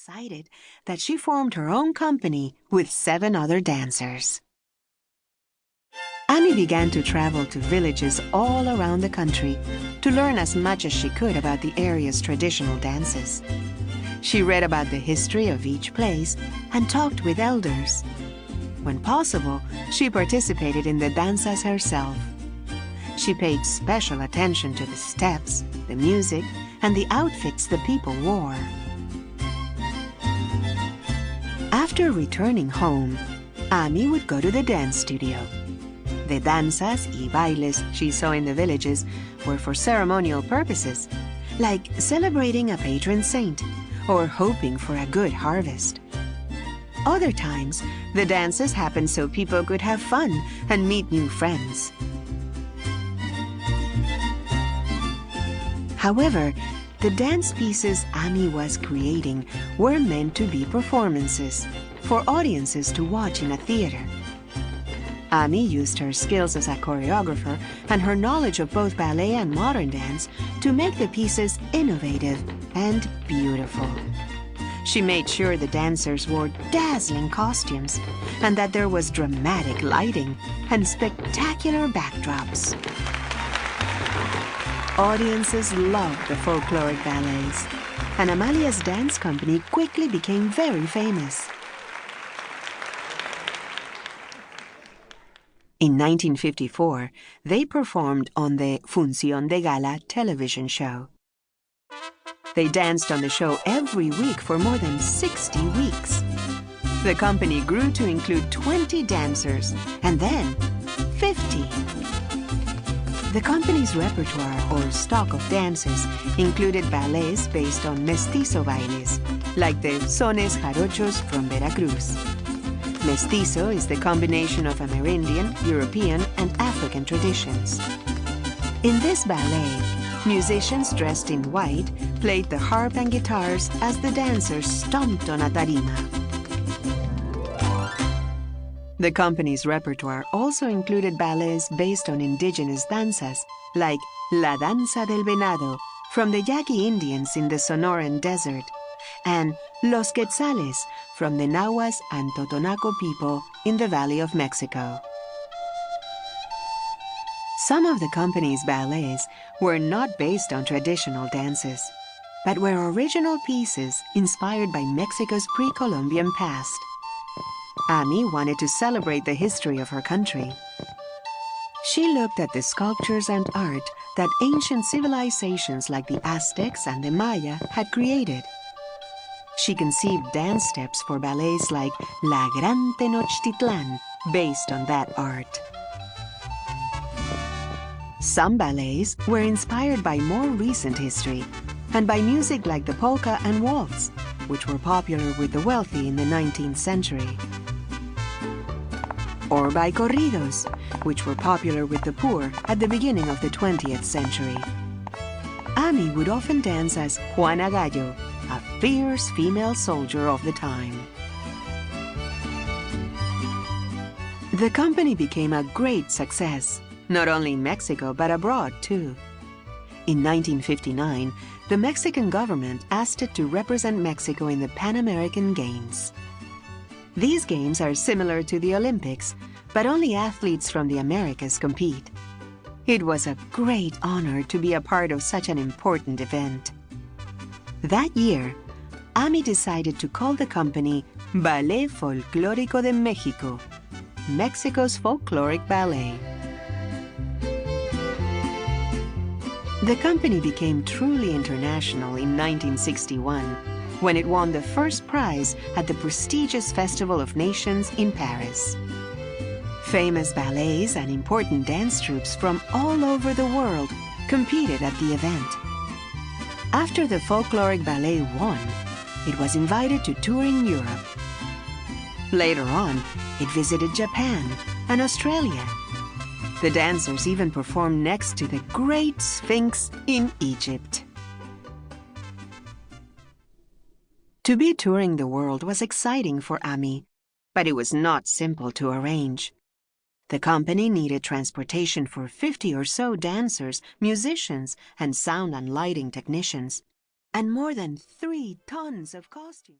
excited that she formed her own company with 7 other dancers. Amy began to travel to villages all around the country to learn as much as she could about the area's traditional dances. She read about the history of each place and talked with elders. When possible, she participated in the danzas herself. She paid special attention to the steps, the music, and the outfits the people wore. After returning home, Amy would go to the dance studio. The danzas y bailes she saw in the villages were for ceremonial purposes, like celebrating a patron saint or hoping for a good harvest. Other times, the dances happened so people could have fun and meet new friends. However, the dance pieces Amy was creating were meant to be performances for audiences to watch in a theater. Amy used her skills as a choreographer and her knowledge of both ballet and modern dance to make the pieces innovative and beautiful. She made sure the dancers wore dazzling costumes and that there was dramatic lighting and spectacular backdrops. Audiences loved the folkloric ballets, and Amalia's dance company quickly became very famous. In 1954, they performed on the Función de Gala television show. They danced on the show every week for more than 60 weeks. The company grew to include 20 dancers, and then 50. The company's repertoire, or stock of dances, included ballets based on mestizo bailes, like the sones jarochos from Veracruz. Mestizo is the combination of Amerindian, European, and African traditions. In this ballet, musicians dressed in white played the harp and guitars as the dancers stomped on a tarima. The company's repertoire also included ballets based on indigenous danzas, like La Danza del Venado from the Yaqui Indians in the Sonoran Desert, and Los Quetzales from the Nahuas and Totonaco people in the Valley of Mexico. Some of the company's ballets were not based on traditional dances, but were original pieces inspired by Mexico's pre-Columbian past. Amy wanted to celebrate the history of her country. She looked at the sculptures and art that ancient civilizations like the Aztecs and the Maya had created. She conceived dance steps for ballets like La Gran Tenochtitlan, based on that art. Some ballets were inspired by more recent history and by music like the polka and waltz, which were popular with the wealthy in the 19th century. Or by corridos, which were popular with the poor at the beginning of the 20th century. Amy would often dance as Juana Gallo, a fierce female soldier of the time. The company became a great success, not only in Mexico but abroad too. In 1959, the Mexican government asked it to represent Mexico in the Pan American Games. These games are similar to the Olympics, but only athletes from the Americas compete. It was a great honor to be a part of such an important event. That year, Amy decided to call the company Ballet Folklrico de México, Mexico's folkloric ballet. The company became truly international in 1961, when it won the first prize at the prestigious Festival of Nations in Paris. Famous ballets and important dance troupes from all over the world competed at the event. After the folkloric ballet won, it was invited to tour in Europe. Later on, it visited Japan and Australia. The dancers even performed next to the Great Sphinx in Egypt. To be touring the world was exciting for Amy, but it was not simple to arrange. The company needed transportation for 50 or so dancers, musicians, and sound and lighting technicians, and more than 3 tons of costumes.